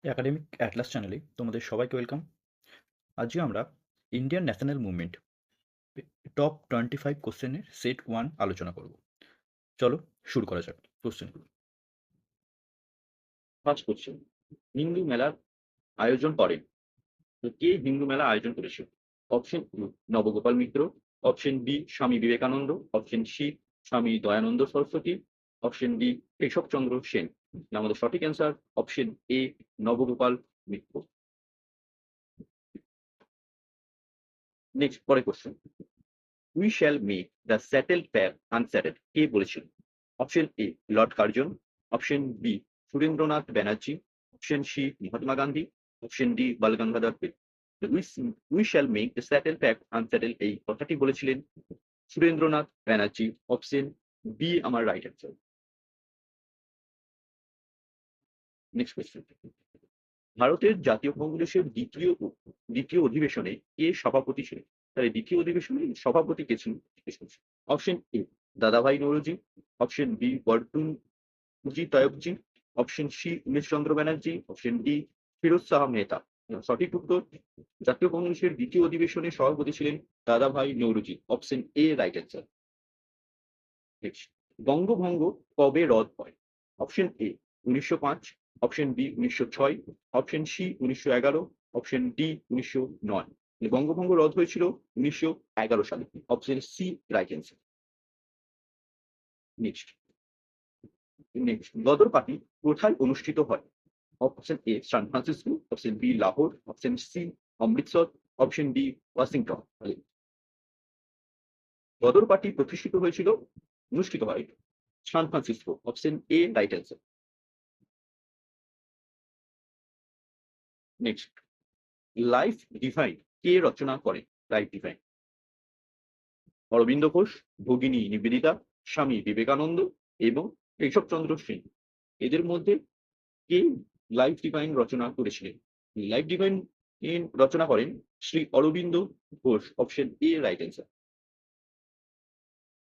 Academic Atlas চ্যানেলে তোমাদের সবাইকে ওয়েলকাম। আজকে আমরা ইন্ডিয়ান ন্যাশনাল মুভমেন্ট টপ 25 কোশ্চেনের সেট 1 আলোচনা করব। চলো শুরু করা যাক কোশ্চেনগুলো। ফার্স্ট কোশ্চেন, হিন্দু মেলার আয়োজন করেন? তো কে হিন্দু মেলা আয়োজন করেছিল? Option A Nabagopal Mitra, option B Swami Vivekananda, option C Swami Dayananda Saraswati, option D Keshab Chandra Sen. আমাদের সঠিক answer option A Nabagopal Mitra. Next পরের question, we shall make the settled fact unsettled কে বলেছিল? Option A Lord Curzon, option B Surendranath Banerjee, option C Mahatma Gandhi, option D Bal Gangadhar Tilak. We shall make the settled fact unsettled এই কথাটি বলেছিলেন Surendranath Banerjee. Option B আমার right answer. Next question, ভারতের জাতীয় কংগ্রেসের দ্বিতীয় অধিবেশনে কে সভাপতি ছিলেন? তাহলে দ্বিতীয় অধিবেশনে সভাপতি কে ছিলেন? Option A Dadabhai Naoroji, option B Badruddin Tyabji, option C Umesh Chandra Banerjee, option D Pheroze Shah Mehta. সঠিক উত্তর, জাতীয় কংগ্রেসের দ্বিতীয় অধিবেশনে সভাপতি ছিলেন Dadabhai Naoroji. Option A right answer. Next, বঙ্গভঙ্গ কবে রদ হয়? Option A 1905, option B 1906, option C 1911, option D 1909। বঙ্গভঙ্গ রদ হয়েছিল 1911 সালে। Option C right answer. Next, Ghadar Party কোথায় অনুষ্ঠিত হয়? Option A San Francisco, option B Lahore, option C Amritsar, option D Washington. Ghadar Party প্রতিষ্ঠিত হয়েছিল, অনুষ্ঠিত হয় San Francisco. Option A right answer. Next, Life Divine কে রচনা করেন? লাইফ ডিভাইন অরবিন্দ ঘোষ, ভগিনী নিবেদিতা, স্বামী বিবেকানন্দ এবং কেশবচন্দ্র সেন। এদের মধ্যে কে লাইফ ডিভাইন রচনা করেছিলেন? লাইফ ডিভাইন রচনা করেন Shri Aurobindo Ghosh. Option A right answer.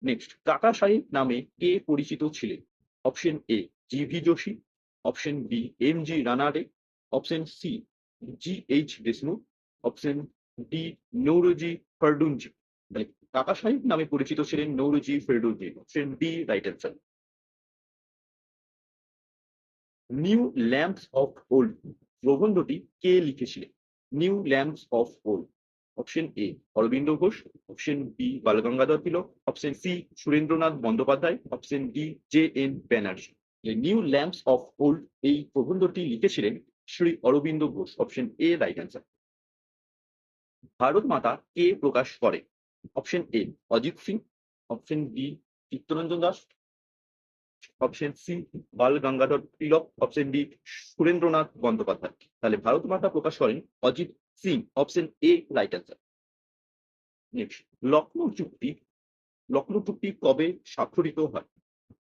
Next, Kaka Saheb নামে কে পরিচিত ছিলেন? Option A G V Joshi, option B M G Ranade, option C G H Deshmukh, option D Naoroji Furdunji. মানে কাকা সাহেব নামে পরিচিত ছিলেন Naoroji Furdunji. Option D right answer. New lamps of Old প্রবন্ধটি কে লিখেছিলেন? New lamps of Old. Option A Aurobindo Ghosh, option B Bal Gangadhar Tilak, option C Surendranath Bandyopadhyay, option D J N Banerjee. New lamps of old এই প্রবন্ধটি লিখেছিলেন Shri Aurobindo Ghosh. Option A right answer. Bharat Mata কে প্রকাশ করে? Option A Ajit Singh, option B Chittaranjan Das, option C Bal Gangadhar Tilak, option D Surendranath Bandyopadhyay. তাহলে ভারত মাতা প্রকাশ করেন Ajit Singh. Option A right answer. Next, Lucknow চুক্তি লখনৌ চুক্তি কবে স্বাক্ষরিত হয়?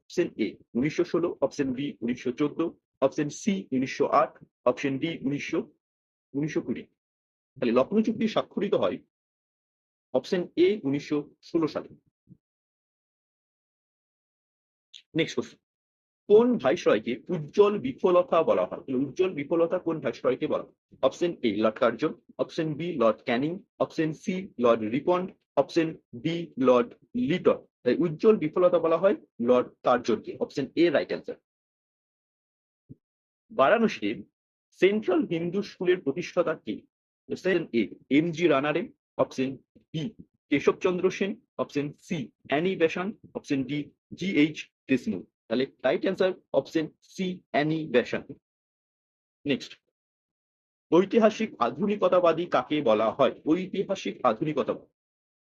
Option A 1916, option B 1914, option C 1908, option D 1920। তাহলে লখনৌ চুক্তি স্বাক্ষরিত হয় অপশন এ 1916 সালে। নেক্সট কোশ্চেন, কোন ভাইসরয়কে উজ্জ্বল বিফলতা বলা হয়? উজ্জ্বল বিফলতা কোন ভাইসরয়কে বলা হয়? Option A Lord Curzon, option B Lord Canning, option C Lord Ripon, option D Lord Lytton. তাই উজ্জ্বল বিফলতা বলা হয় লর্ড কার্জনকে। Option A right answer. বারাণসীতে সেন্ট্রাল হিন্দু স্কুলের প্রতিষ্ঠাতা কে? Option A M G Ranade, option B Keshab Chandra Sen, option C Annie Besant, option D G H Deshmukh. তাহলে right answer option C Annie Besant. Next, ঐতিহাসিক আধুনিকতাবাদী কাকে বলা হয়? ঐতিহাসিক আধুনিকতাবাদী।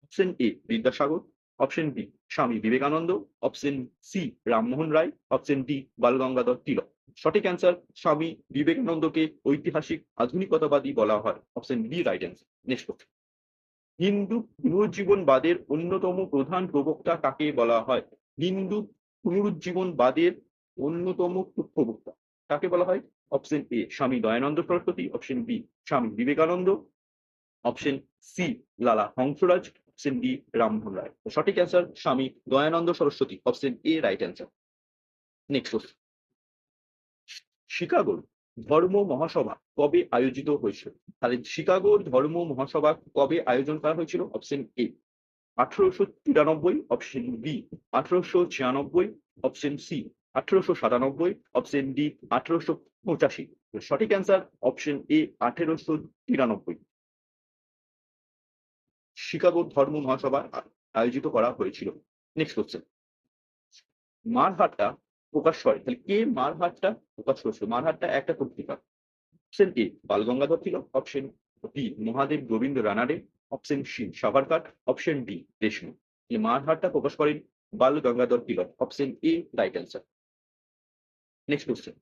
Option A Vidyasagar, option B Swami Vivekananda, option C Rammohan Roy, option D Bal Gangadhar Tilak. সঠিক অ্যান্সার স্বামী বিবেকানন্দকে ঐতিহাসিক আধুনিকতাবাদী বলা হয়। Option B right answer. Next, Hindu পুনরুজ্জীবনবাদের অন্যতম প্রধান প্রবক্তা কাকে বলা হয়? হিন্দু পুনরুজ্জীবনবাদের অন্যতম প্রবক্তা কাকে বলা হয়? অপশন এ স্বামী Dayananda Saraswati, option B Swami Vivekananda, option C Lala Hansraj, option D Rammohan Roy. সঠিক answer Swami Dayananda Saraswati. Option A right answer. Next, শিকাগোর ধর্ম মহাসভা কবে আয়োজিত হয়েছিল? তাহলে শিকাগোর ধর্ম মহাসভা কবে আয়োজন করা হয়েছিল? Option A 1893, option B 1896, option C 1897, option D 1885। সঠিক অ্যান্সার অপশন এ 1893। শিকাগোর ধর্ম মহাসভা আয়োজিত করা হয়েছিল। নেক্সট কোশ্চেন, মারহাট্টা প্রকাশ করে, তাহলে কে মারহাট্টা প্রকাশ করেছিল? মারহাট্টা একটা পত্রিকা। Option A Bal Gangadhar Tilak, option B Mahadev Govind Ranade, option C Savarkar, option D Deshmukh. Mahratta প্রকাশ করেন Bal Gangadhar Tilak. Option A right answer. Next question,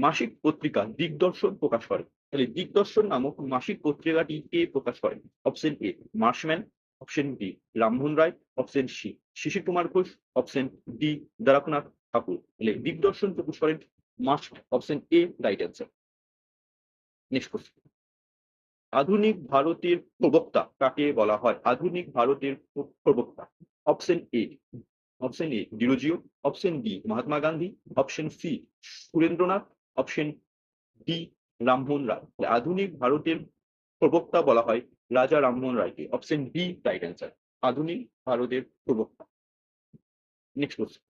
মাসিক পত্রিকা দিগদর্শন প্রকাশ করে, তাহলে দিগদর্শন নামক মাসিক পত্রিকাটি কে প্রকাশ করেন? Option A Marshman, option B Rammohan Roy, option C Sisir Kumar Ghosh, option D Dwarkanath Thakur. তাহলে দিগদর্শন প্রকাশ করেন Marshman. Option A right answer. Next question, আধুনিক ভারতের প্রবক্তা কাকে বলা হয়? আধুনিক ভারতের প্রবক্তা। Option A Derozio, option B Mahatma Gandhi, option C Surendranath, option D Rammohan Roy. আধুনিক ভারতের প্রবক্তা বলা হয় রাজা রামমোহন রায়কে। অপশন বি রাইট অ্যান্সার, আধুনিক ভারতের প্রবক্তা। নেক্সট কোশ্চেন,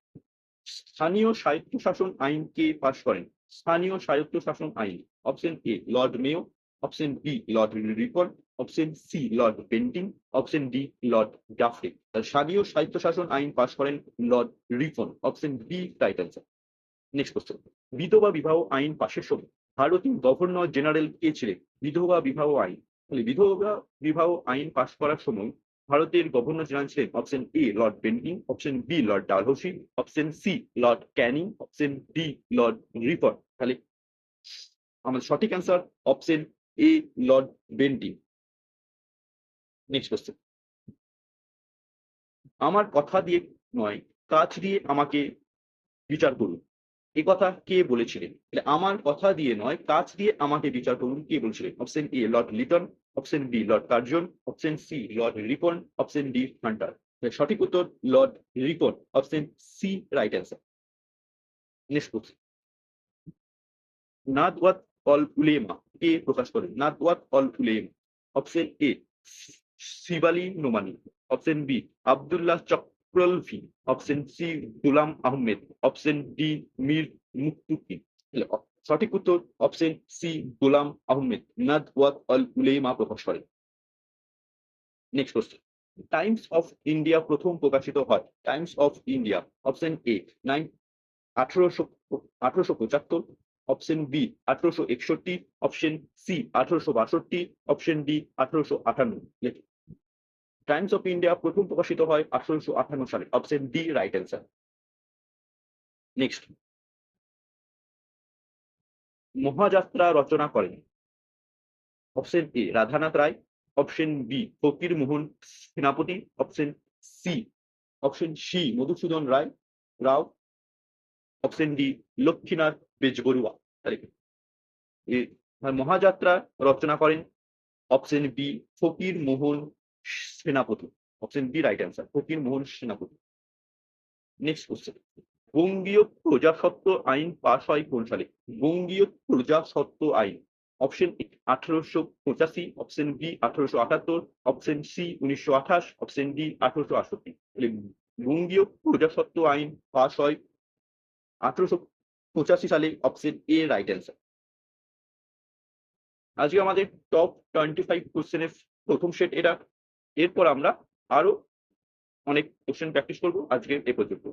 স্থানীয় স্বায়ত্তশাসন আইন কে পাশ করেন? স্থানীয় স্বায়ত্তশাসন আইন। Option A lord Mayo, option B lord Ripon, option C lord Bentinck, option D lord Dufferin. স্থানীয় স্বায়ত্তশাসন আইন পাশ করেন lord Ripon. Option B right answer. Next question, বিধবা বিবাহ আইন পাশের সময় ভারতীয় গভর্নর জেনারেল কে ছিলেন? বিধবা বিবাহ আইন, বিধবা বিবাহ আইন পাশ করার সময় ভারতের গভর্নর জেনারেল ছিলেন option A lord Bentinck, option B lord Dalhousie, option C lord Canning, option D lord Ripon. তাহলে আমাদের সঠিক answer option A lord Bentinck. Next question, আমার কথা দিয়ে নয় কাজ দিয়ে আমাকে বিচার করুন, এ কথা কে বলেছিলেন? আমার কথা দিয়ে নয় কাজ দিয়ে আমাকে বিচার করুন কে বলেছিলেন? Option A Lord Lytton, option B Lord Curzon, option C Lord Ripon, option D Hunter. সঠিক উত্তর Lord Ripon. Option C right answer. Next question, Nadwat al Ulema কে প্রকাশ করেন? Nadwat al Ulema. Option A Shibli Nomani, option B Abdullah Chakralavi, option C Ghulam Ahmed, option D Mir মুকতুকি। সঠিক উত্তর option C Ghulam Ahmed Nadwat al Ulema প্রকাশ করেন। Next question, Times of India প্রথম প্রকাশিত হয়? Times of India. Option A 1875, option B 1861, option C 1862, option D 1858। Times of India প্রথম প্রকাশিত হয় 1858 সালে। Option D right answer. Next, Mahayatra রচনা করেন? Option A Radhanath Ray, option B Fakir Mohan Senapati, option C Madhusudan Rao, option D Lakshminath Bezbarua. Mahayatra রচনা করেন option B Fakir Mohan Senapati. Option B right answer, Fakir Mohan Senapati. Next question, বঙ্গীয় প্রজাস্বত্ব আইন পাস হয় কোন সালে? বঙ্গীয় প্রজাস্বত্ব আইন। Option A 1885, option B 1878, option C 1928, option D 1868। বঙ্গীয় প্রজাস্বত্ব আইন পাস হয় 1885 সালে। Option A right answer. আজকে আমাদের টপ 25 কোশ্চেনের প্রথম সেট এটা। এরপর আমরা আরো অনেক কোশ্চেন প্র্যাকটিস করবো। আজকে এ পর্যন্ত।